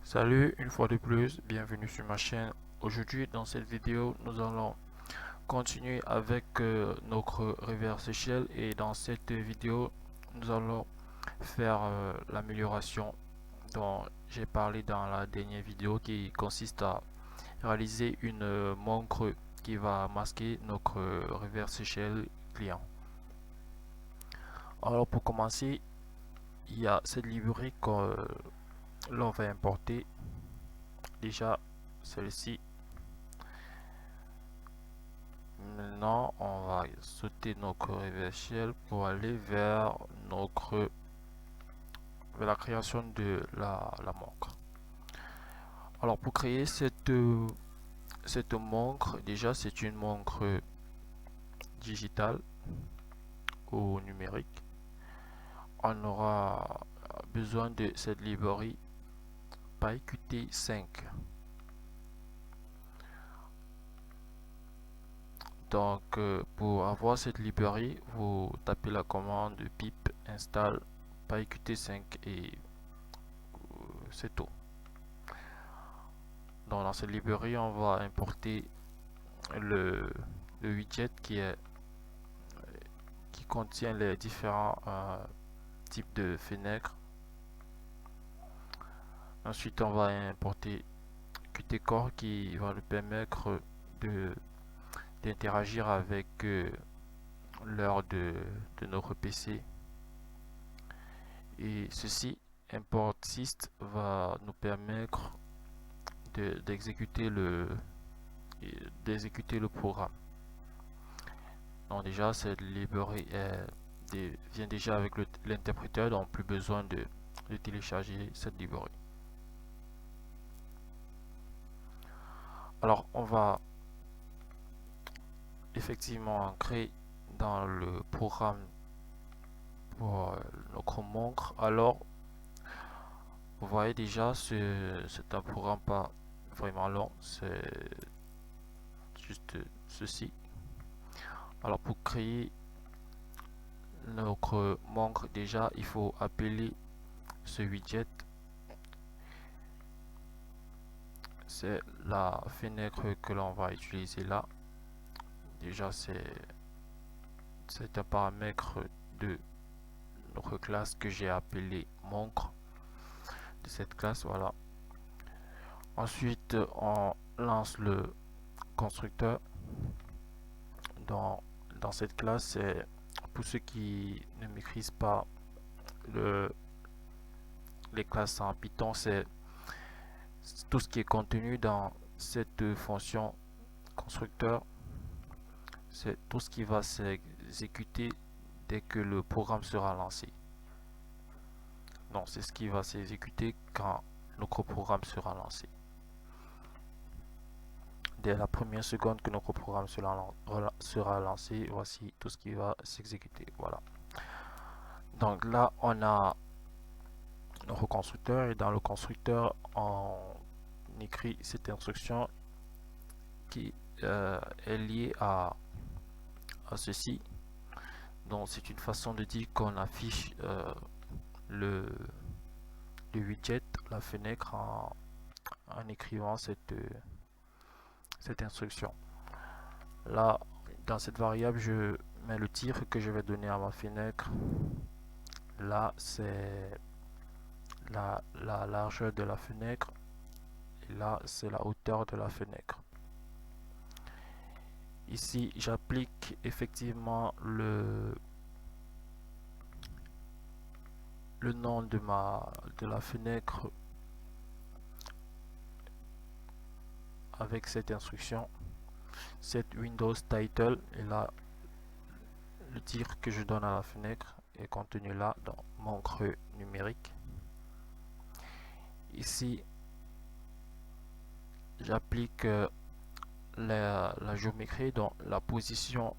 Salut, une fois de plus, bienvenue sur ma chaîne. Aujourd'hui, dans cette vidéo, nous allons continuer avec notre reverse shell et dans cette vidéo, nous allons faire l'amélioration dont j'ai parlé dans la dernière vidéo qui consiste à réaliser une montre qui va masquer notre reverse shell client. Alors pour commencer, il y a cette librairie que l'on va importer. Déjà, celle-ci. Maintenant, on va sauter notre reverse pour aller vers vers la création de la montre. Alors, pour créer cette montre, déjà, c'est une montre digitale ou numérique. On aura besoin de cette librairie PyQt5. Donc, pour avoir cette librairie, vous tapez la commande pip install PyQt5 et c'est tout. Donc, dans cette librairie, on va importer le widget qui contient les différents types de fenêtres. Ensuite, on va importer Qt-Core qui va nous permettre d'interagir avec l'heure de notre PC. Et ceci, import syst, va nous permettre d'exécuter le programme. Donc déjà, cette librairie vient déjà avec l'interpréteur, donc plus besoin de télécharger cette librairie. Alors, on va effectivement entrer dans le programme pour notre montre. Alors, vous voyez déjà, c'est un programme pas vraiment long, c'est juste ceci. Alors, pour créer notre montre, déjà, il faut appeler ce widget. C'est la fenêtre que l'on va utiliser là. Déjà, c'est un paramètre de notre classe que j'ai appelé montre de cette classe. Voilà. Ensuite, on lance le constructeur. Dans cette classe, c'est pour ceux qui ne maîtrisent pas les classes en Python, c'est tout ce qui est contenu dans cette fonction constructeur. C'est tout ce qui va s'exécuter dès que le programme sera lancé. Non, c'est ce qui va s'exécuter quand notre programme sera lancé. Dès la première seconde que notre programme sera lancé, voici tout ce qui va s'exécuter. Voilà. Donc là, on a notre constructeur et dans le constructeur, on écrit cette instruction qui est liée à ceci. Donc c'est une façon de dire qu'on affiche le widget, la fenêtre en écrivant cette instruction. Là, dans cette variable, je mets le tir que je vais donner à ma fenêtre. Là, c'est la largeur de la fenêtre. Et là, c'est la hauteur de la fenêtre. Ici, j'applique effectivement le nom de la fenêtre avec cette instruction, cette Windows title, et là le tir que je donne à la fenêtre est contenu là dans mon creux numérique. Ici, j'applique la géométrie, donc la position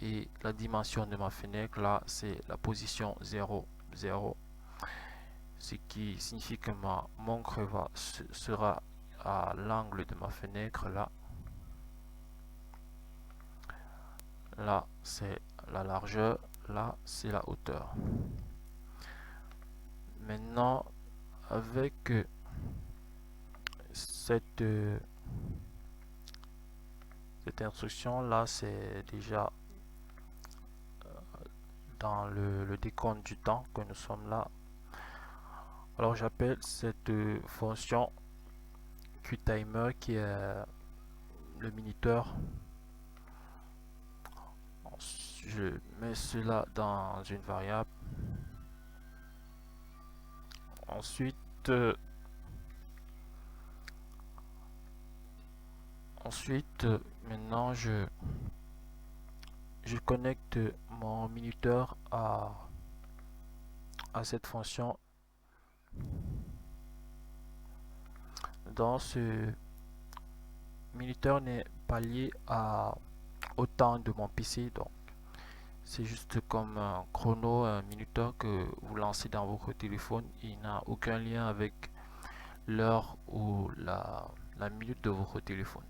et la dimension de ma fenêtre. Là, c'est la position 0, 0, ce qui signifie que ma montre sera à l'angle de ma fenêtre. Là c'est la largeur, là c'est la hauteur. Maintenant, avec cette instruction là, c'est déjà dans le décompte du temps que nous sommes là. Alors j'appelle cette fonction QTimer qui est le minuteur. Je mets cela dans une variable. Ensuite, maintenant je connecte mon minuteur à cette fonction. Dans ce minuteur n'est pas lié au temps de mon PC, donc c'est juste comme un chrono, un minuteur que vous lancez dans votre téléphone. Il n'a aucun lien avec l'heure ou la minute de votre téléphone.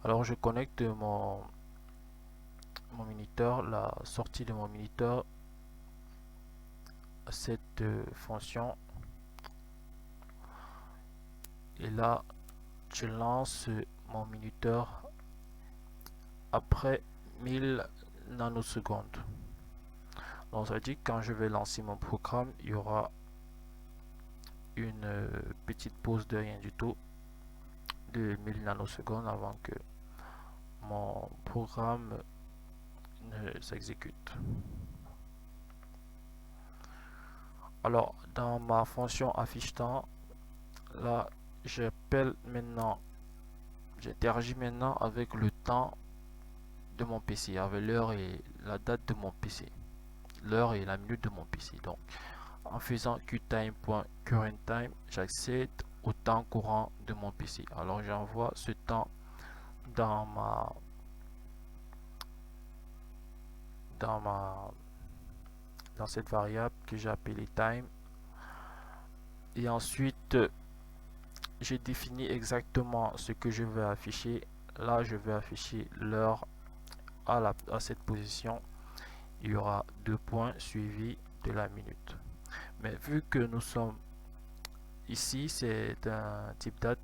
Alors je connecte mon minuteur, la sortie de mon minuteur à cette fonction, et là je lance mon minuteur après 1000 nanosecondes. Donc ça veut dire que quand je vais lancer mon programme, il y aura une petite pause de rien du tout de 1000 nanosecondes avant que mon programme ne s'exécute. Alors dans ma fonction affiche temps, là j'appelle maintenant, j'interagis maintenant avec le temps de mon PC, avec l'heure et la date de mon PC, l'heure et la minute de mon PC. Donc en faisant QTime.currentTime, j'accède au temps courant de mon PC. Alors j'envoie ce temps dans cette variable que j'ai appelée time, et ensuite j'ai défini exactement ce que je vais afficher. Là je vais afficher l'heure à cette position. Il y aura 2 points suivis de la minute. Mais vu que nous sommes ici, c'est un type date,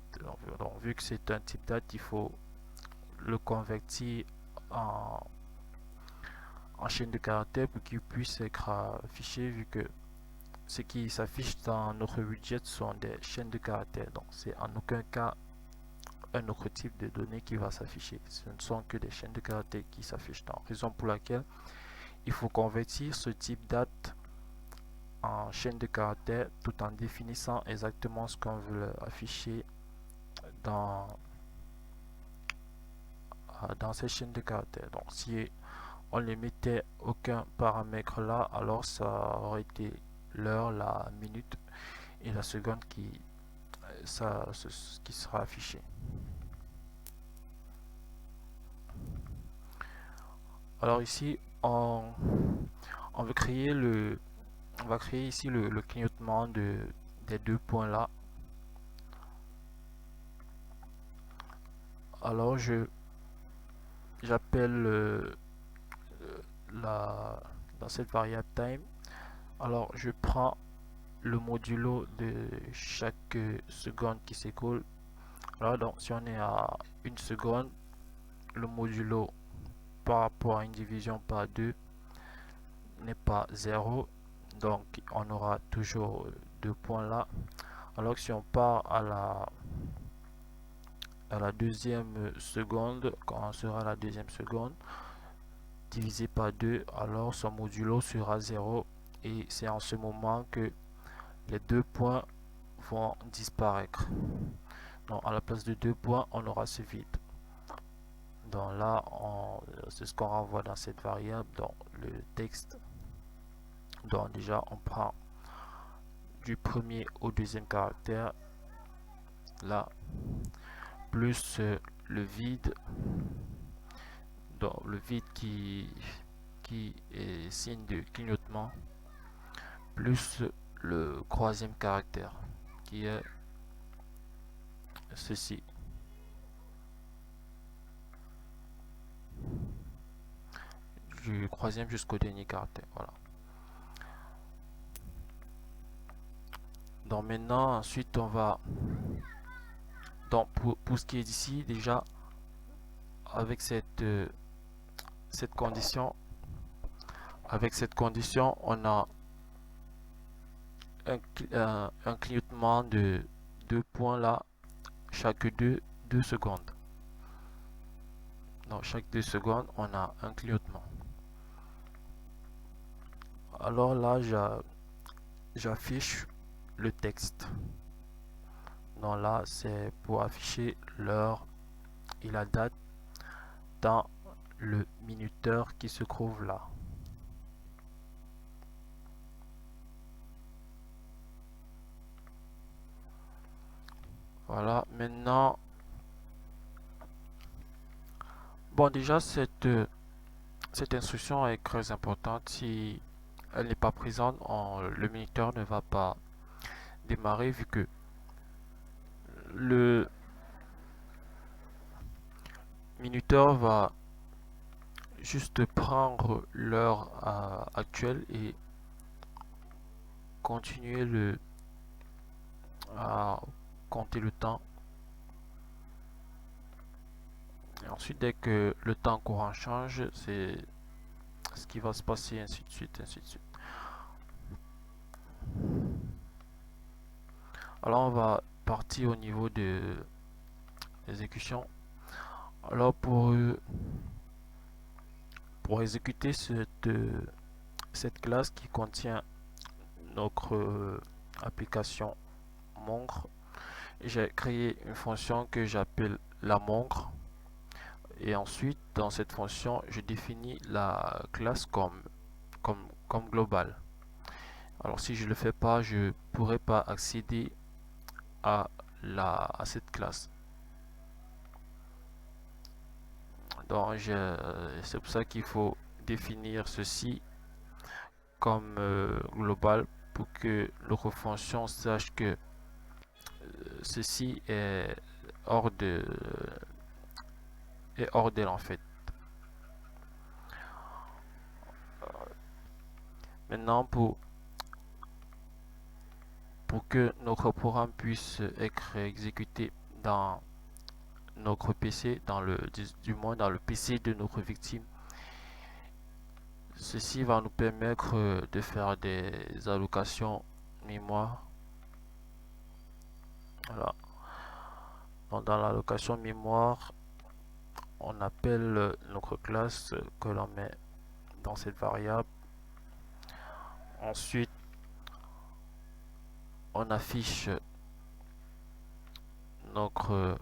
donc vu que c'est un type date, il faut le convertir en chaîne de caractères pour qu'il puisse être affiché, vu que ce qui s'affiche dans notre widget sont des chaînes de caractères. Donc c'est en aucun cas un autre type de données qui va s'afficher. Ce ne sont que des chaînes de caractères qui s'affichent. Donc raison pour laquelle il faut convertir ce type date en chaîne de caractères tout en définissant exactement ce qu'on veut afficher dans ces chaînes de caractères. Donc si on ne mettait aucun paramètre là, alors ça aurait été l'heure, la minute et la seconde qui sera affiché. Alors ici on veut créer on va créer ici le clignotement des 2 points là. Alors j'appelle dans cette variable time, alors je prends le modulo de chaque seconde qui s'écoule. Alors donc si on est à 1 seconde, le modulo par rapport à une division par 2 n'est pas 0, donc on aura toujours 2 points là. Alors que si on part à la deuxième seconde, quand on sera à la deuxième seconde divisé par 2, alors son modulo sera 0, et c'est en ce moment que les 2 points vont disparaître. Donc à la place de 2 points, on aura ce vide. Donc là, c'est ce qu'on renvoie dans cette variable, dans le texte. Donc déjà, on prend du premier au deuxième caractère, là, plus le vide, donc le vide qui est signe de clignotement, plus le troisième caractère qui est ceci. Du troisième jusqu'au dernier caractère, voilà. Donc maintenant, ensuite, on va... Donc pour ce qui est d'ici, déjà, avec cette condition, on a un clignotement de 2 points là, chaque 2 secondes. Donc chaque 2 secondes, on a un clignotement. Alors là, j'affiche le texte. Donc là, c'est pour afficher l'heure et la date dans le minuteur qui se trouve là. Voilà, maintenant, bon déjà cette instruction est très importante. Si elle n'est pas présente, le minuteur ne va pas démarrer vu que le minuteur va juste prendre l'heure actuelle et continuer à compter le temps. Et ensuite, dès que le temps courant change, c'est ce qui va se passer, ainsi de suite, ainsi de suite. Alors, on va partir au niveau de l'exécution. Alors, pour exécuter cette classe qui contient notre application montre, j'ai créé une fonction que j'appelle la montre. Et ensuite, dans cette fonction, je définis la classe comme globale. Alors, si je ne le fais pas, je ne pourrai pas accéder à cette classe. Donc, c'est pour ça qu'il faut définir ceci comme global pour que notre fonction sache que ceci est hors d'elle en fait. Maintenant, pour que notre programme puisse être exécuté dans notre PC, du moins dans le PC de notre victime, ceci va nous permettre de faire des allocations mémoire. Voilà. Donc dans l'allocation mémoire, on appelle notre classe que l'on met dans cette variable. Ensuite, on affiche notre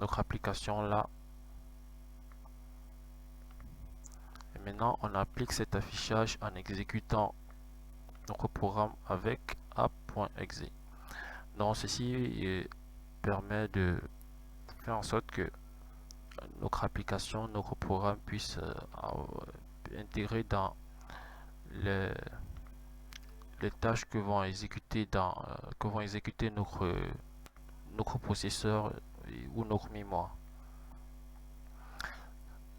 application là. Et maintenant, on applique cet affichage en exécutant notre programme avec app.exe. Donc, ceci permet de faire en sorte que notre application, notre programme puisse intégrer dans les tâches que vont exécuter notre processeur ou notre mémoire.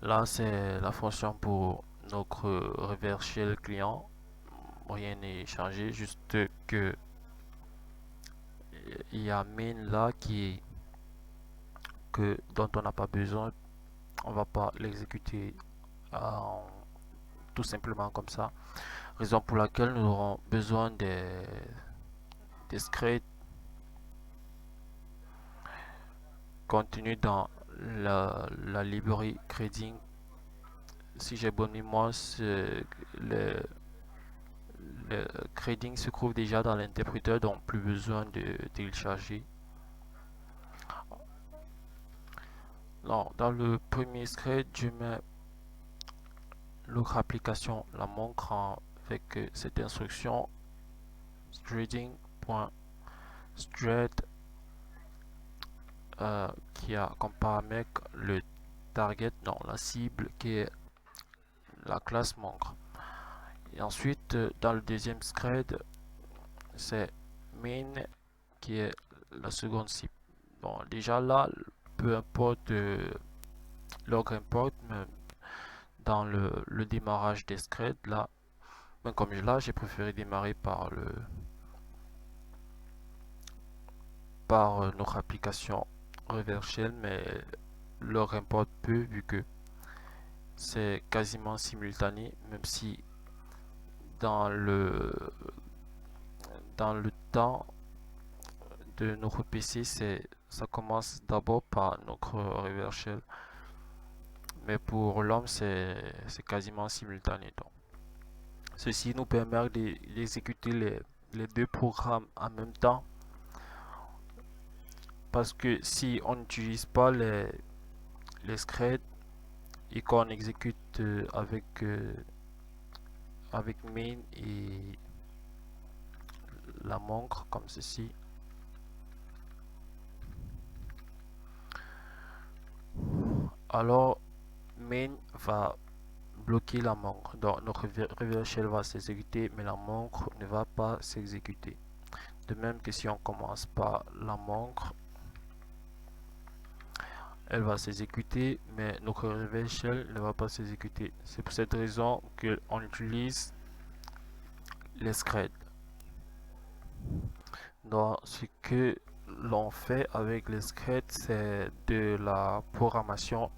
Là, c'est la fonction pour notre reverse shell client. Rien n'est changé, juste que il y a main là dont on n'a pas besoin. On va pas l'exécuter tout simplement comme ça. Raison pour laquelle nous aurons besoin des scripts contenus dans la librairie Grading. Si j'ai bonne mémoire, le Grading se trouve déjà dans l'interpréteur, donc plus besoin de télécharger. Non, dans le premier script, je mets l'autre application, la montre, avec cette instruction grading.thread qui a comme paramètre le target, non, la cible qui est la classe montre. Et ensuite, dans le deuxième thread, c'est main qui est la seconde cible. Bon, déjà là, peu importe log import, mais dans le démarrage des threads, là, même comme là, j'ai préféré démarrer par par notre application Reverse Shell, mais leur importe peu vu que c'est quasiment simultané, même si dans le temps de notre PC, ça commence d'abord par notre Reverse Shell, mais pour l'homme c'est quasiment simultané. Donc, ceci nous permet d'exécuter les deux programmes en même temps, parce que si on n'utilise pas les scripts et qu'on exécute avec main et la montre comme ceci, alors main va bloquer la montre. Donc notre reverse shell va s'exécuter, mais la montre ne va pas s'exécuter. De même que si on commence par la montre, elle va s'exécuter, mais notre reverse shell ne va pas s'exécuter. C'est pour cette raison qu'on utilise les scripts. Donc ce que l'on fait avec les scripts, c'est de la programmation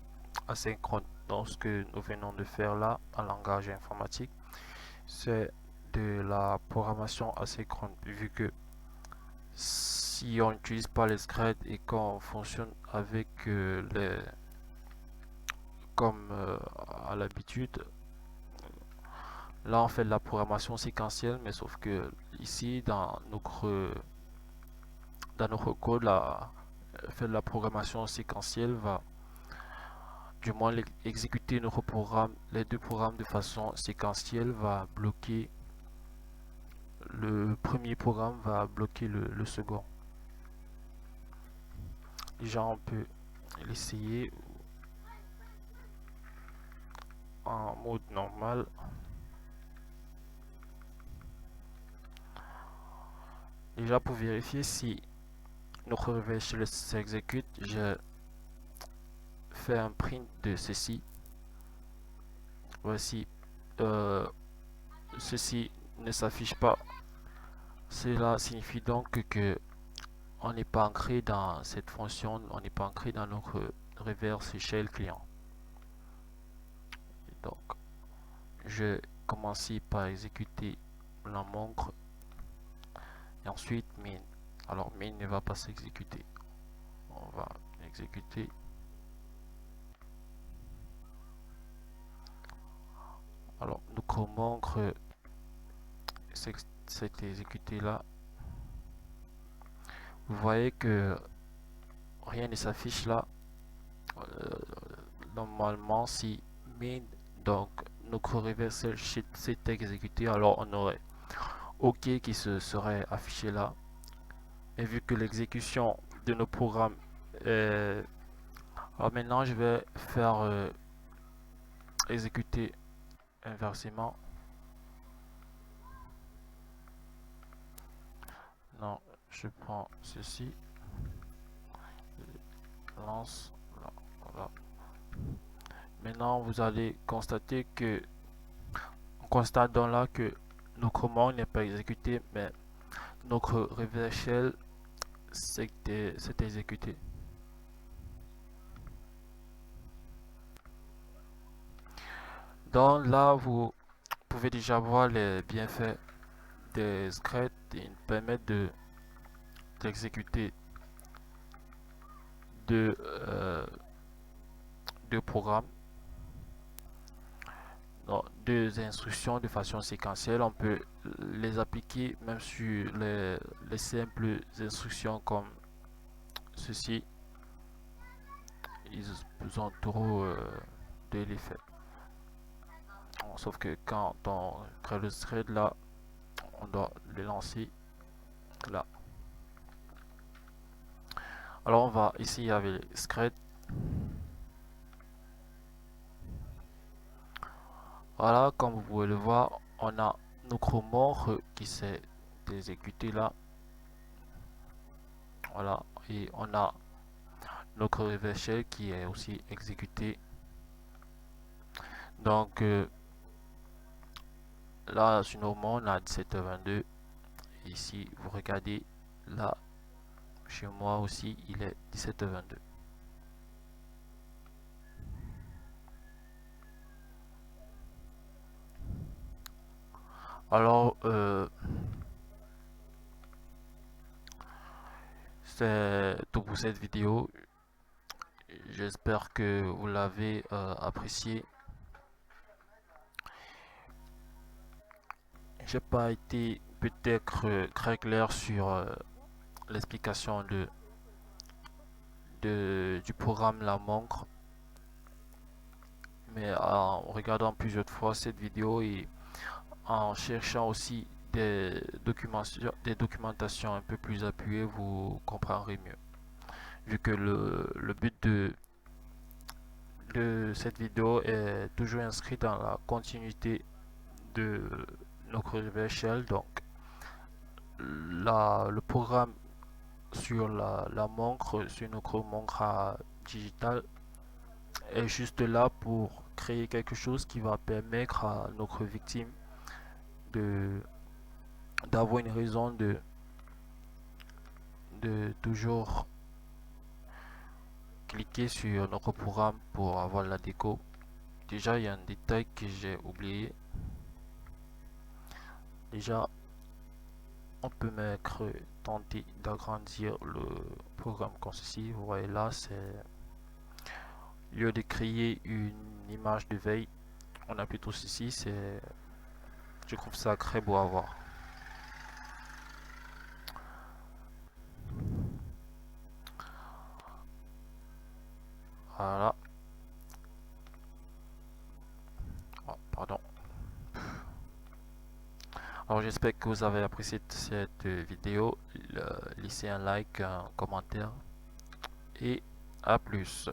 asynchrone. Donc ce que nous venons de faire là en langage informatique, c'est de la programmation asynchrone, vu que si on n'utilise pas les scripts et qu'on fonctionne avec les comme à l'habitude, là on fait de la programmation séquentielle, mais sauf que ici dans notre code, là, faire de la programmation séquentielle va du moins exécuter notre programme, les deux programmes de façon séquentielle va bloquer le premier programme, va bloquer le second. Déjà on peut l'essayer en mode normal. Déjà pour vérifier si notre reverse shell s'exécute, je fais un print de ceci. Voici, ceci ne s'affiche pas. Cela signifie donc que on n'est pas ancré dans cette fonction, on n'est pas ancré dans notre reverse shell client. Et donc, je vais commencer par exécuter la montre et ensuite min. Alors min ne va pas s'exécuter. On va exécuter. Alors notre montre s'est exécuté là. Vous voyez que rien ne s'affiche là. Normalement, si min, donc notre reverse shell s'est exécuté, alors on aurait OK qui se serait affiché là. Et vu que l'exécution de nos programmes est... Alors maintenant, je vais faire exécuter inversement. Non, je prends ceci, lance là, voilà. Maintenant, vous allez constater que on constate donc là que nos commandes n'est pas exécuté, mais notre reverse shell s'est exécuté. Donc là, vous pouvez déjà voir les bienfaits des scripts. Ils permettent d'exécuter deux programmes, donc deux instructions de façon séquentielle. On peut les appliquer même sur les simples instructions comme ceci. Ils ont trop de l'effet. Sauf que quand on crée le thread là, on doit les lancer là. Alors on va ici avec les scripts. Voilà, comme vous pouvez le voir, on a notre montre qui s'est exécuté là. Voilà, et on a notre reverse shell qui est aussi exécuté. Donc là sur nos montres on a 17h22. Ici vous regardez là, Chez moi aussi, il est 17h22. Alors, c'est tout pour cette vidéo. J'espère que vous l'avez apprécié. J'ai pas été peut-être très clair sur l'explication du programme La Montre, mais en regardant plusieurs fois cette vidéo et en cherchant aussi des documentations un peu plus appuyées, vous comprendrez mieux. Vu que le but de cette vidéo est toujours inscrit dans la continuité de notre shell, donc le programme sur la montre, sur notre montre digitale, est juste là pour créer quelque chose qui va permettre à notre victime de d'avoir une raison de toujours cliquer sur notre programme pour avoir la déco. Déjà, il y a un détail que j'ai oublié. Déjà, on peut mettre tenter d'agrandir le programme comme ceci. Vous voyez là, c'est lieu de créer une image de veille, on appuie tous ici. C'est, je trouve ça très beau à voir. Voilà. Oh, pardon. Alors j'espère que vous avez apprécié cette vidéo. Laissez un like, un commentaire et à plus.